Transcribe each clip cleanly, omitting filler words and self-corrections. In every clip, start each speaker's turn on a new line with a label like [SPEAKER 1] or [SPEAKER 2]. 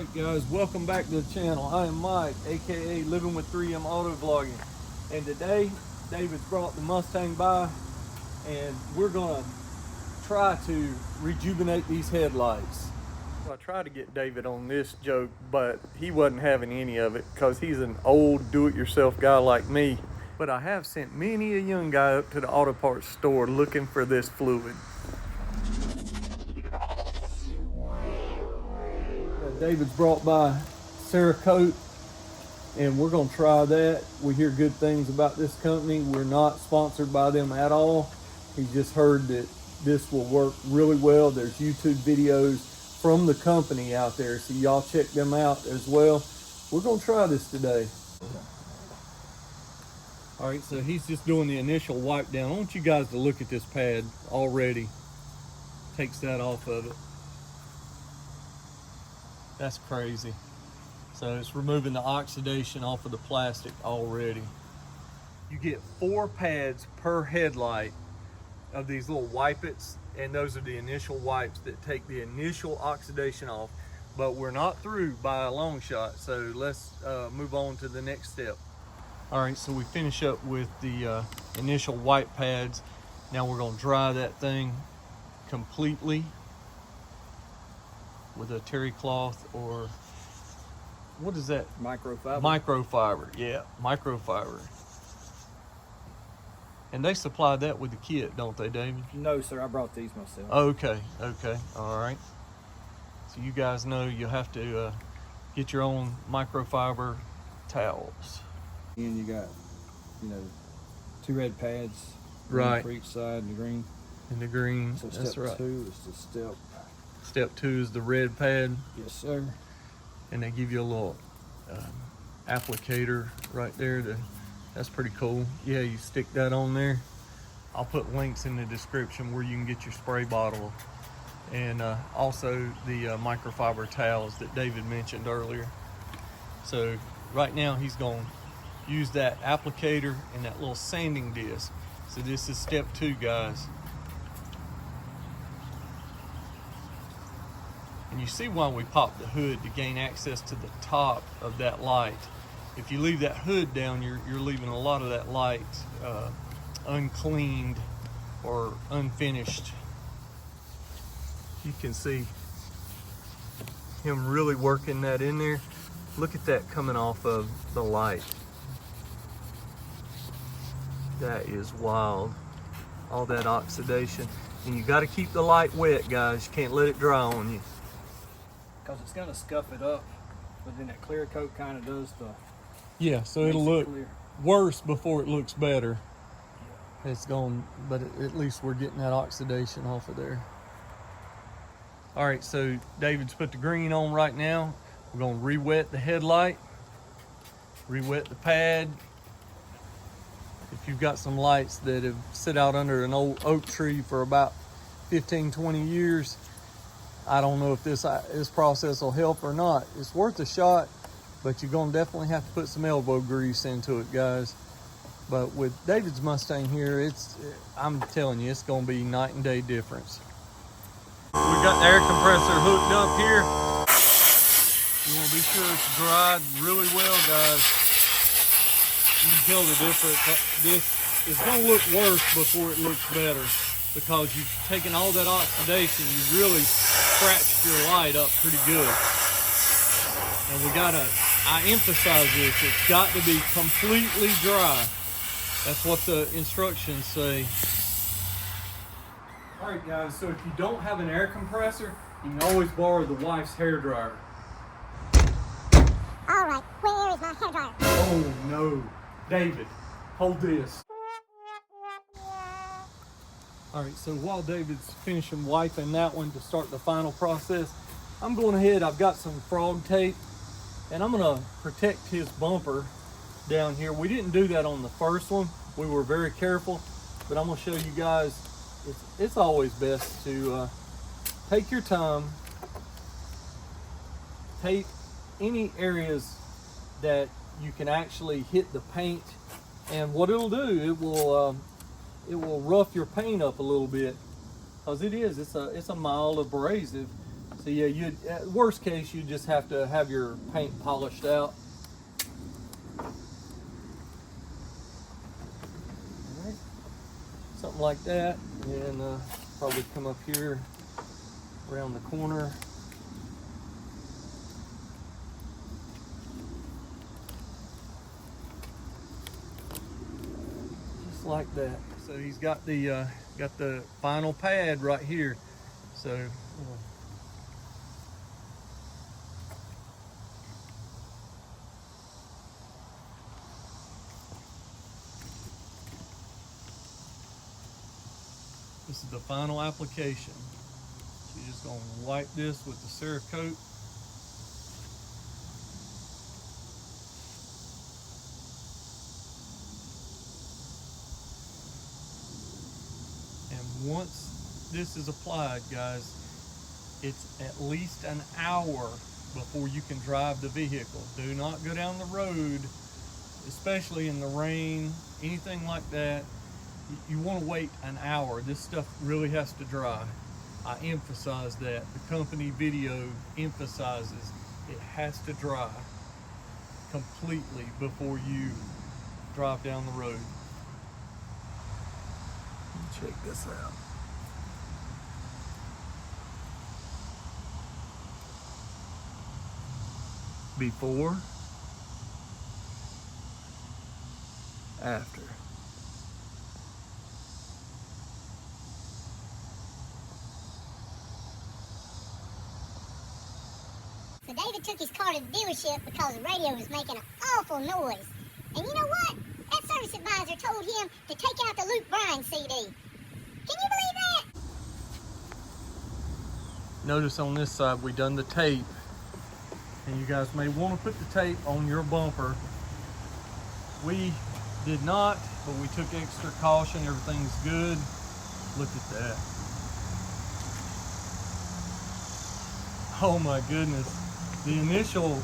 [SPEAKER 1] Alright guys, welcome back to the channel. I am Mike, aka Living with 3M Auto Vlogging. And today, David's brought the Mustang by and we're gonna try to rejuvenate these headlights. I tried to get David on this joke, but he wasn't having any of it because he's an old do-it-yourself guy like me. But I have sent many a young guy up to the auto parts store looking for this fluid. David's brought by Cerakote and we're going to try that. We hear good things about this company. We're not sponsored by them at all. He just heard that this will work really well. There's YouTube videos from the company out there, so y'all check them out as well. We're going to try this today. All right, so he's just doing the initial wipe down. I want you guys to look at this pad already. Takes that off of it. That's crazy. So it's removing the oxidation off of the plastic already. You get 4 pads per headlight of these little wipe-its, and those are the initial wipes that take the initial oxidation off. But we're not through by a long shot, so let's move on to the next step. All right, so we finish up with the initial wipe pads. Now we're gonna dry that thing completely with a terry cloth, or what is that?
[SPEAKER 2] Microfiber.
[SPEAKER 1] Microfiber, yeah, microfiber. And they supply that with the kit, don't they, David?
[SPEAKER 2] No, sir, I brought these myself.
[SPEAKER 1] Okay, all right. So you guys know you have to get your own microfiber towels.
[SPEAKER 2] And you got, 2 red pads.
[SPEAKER 1] Right.
[SPEAKER 2] One for each side, and the green.
[SPEAKER 1] And the green,
[SPEAKER 2] So
[SPEAKER 1] that's
[SPEAKER 2] step
[SPEAKER 1] right.
[SPEAKER 2] 2 is the step.
[SPEAKER 1] Step 2 is the red pad.
[SPEAKER 2] Yes, sir.
[SPEAKER 1] And they give you a little applicator right there. That's pretty cool. Yeah, you stick that on there. I'll put links in the description where you can get your spray bottle and also the microfiber towels that David mentioned earlier. So right now he's going to use that applicator and that little sanding disc. So this is step 2, guys. And you see why we popped the hood, to gain access to the top of that light. If you leave that hood down, you're leaving a lot of that light uncleaned or unfinished. You can see him really working that in there. Look at that coming off of the light. That is wild. All that oxidation. And you got to keep the light wet, guys. You can't let it dry on you.
[SPEAKER 2] Because it's going to scuff it up, but then that clear coat kind of does the...
[SPEAKER 1] Yeah, so it'll look
[SPEAKER 2] clear.
[SPEAKER 1] worse before it looks better. It's gone, but at least we're getting that oxidation off of there. All right, so David's put the green on right now. We're gonna re-wet the headlight, re-wet the pad. If you've got some lights that have sit out under an old oak tree for about 15, 20 years, I don't know if this process will help or not. It's worth a shot, but you're gonna definitely have to put some elbow grease into it, guys. But with David's Mustang here, I'm telling you, it's gonna be night and day difference. We got the air compressor hooked up here. You wanna be sure it's dried really well, guys. You can tell the difference. This is gonna look worse before it looks better, because you've taken all that oxidation, you've really scratched your light up pretty good. And I emphasize this, it's got to be completely dry. That's what the instructions say. All right, guys, so if you don't have an air compressor, you can always borrow the wife's hair dryer.
[SPEAKER 3] All right, where is my hair dryer?
[SPEAKER 1] Oh no, David, hold this. All right, so while David's finishing wiping that one to start the final process, I'm going ahead, I've got some frog tape, and I'm gonna protect his bumper down here. We didn't do that on the first one. We were very careful, but I'm gonna show you guys, it's always best to take your time, tape any areas that you can actually hit the paint, and what it'll do, it will rough your paint up a little bit, because it's a mild abrasive. So yeah, you'd worst case you just have to have your paint polished out. Alright. Something like that. And probably come up here around the corner. Just like that. So he's got the final pad right here. So this is the final application. So you're just gonna wipe this with the Cerakote. And once this is applied, guys, it's at least an hour before you can drive the vehicle. Do not go down the road, especially in the rain, anything like that. You want to wait an hour. This stuff really has to dry. I emphasize that. The company video emphasizes it has to dry completely before you drive down the road. Check this out. Before, after.
[SPEAKER 3] So David took his car to the dealership because the radio was making an awful noise. And you know what? That service advisor told him to take out the Luke Bryan CD. Can you believe that?
[SPEAKER 1] Notice on this side we done the tape. And you guys may want to put the tape on your bumper. We did not, but we took extra caution. Everything's good. Look at that. Oh my goodness. The initial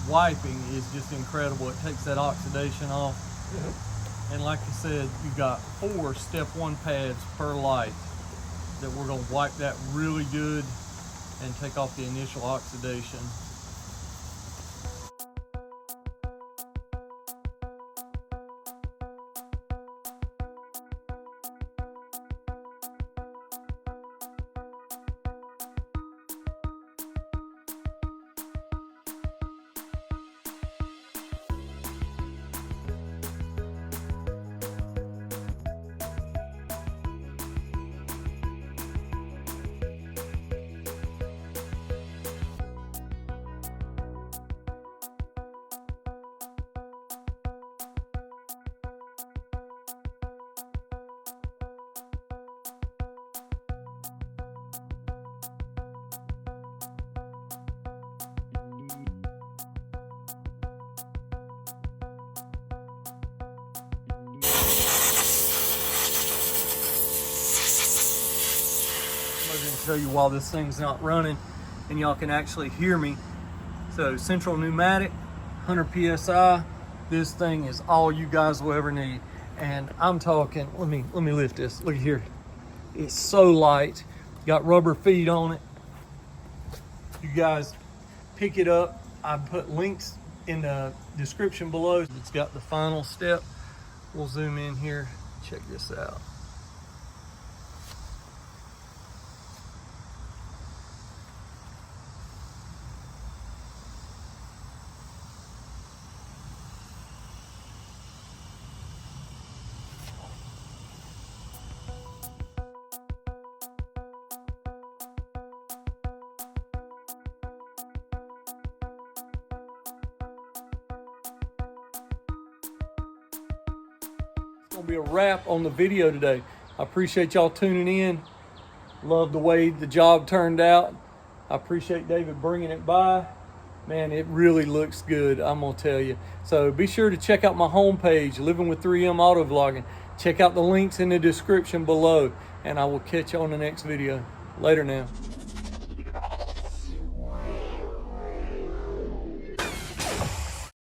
[SPEAKER 1] wiping is just incredible. It takes that oxidation off. And like I said, you've got 4 step 1 pads per light that we're going to wipe that really good and take off the initial oxidation. I'm going to show you while this thing's not running and y'all can actually hear me. So central pneumatic, 100 PSI. This thing is all you guys will ever need. And I'm talking, let me lift this. Look here. It's so light. Got rubber feet on it. You guys pick it up. I put links in the description below. It's got the final step. We'll zoom in here. Check this out. Gonna be a wrap on the video today. I appreciate y'all tuning in. Love the way the job turned out. I appreciate David bringing it by. Man, it really looks good, I'm gonna tell you. So be sure to check out my homepage, Living with 3M Auto Vlogging. Check out the links in the description below, and I will catch you on the next video. Later now.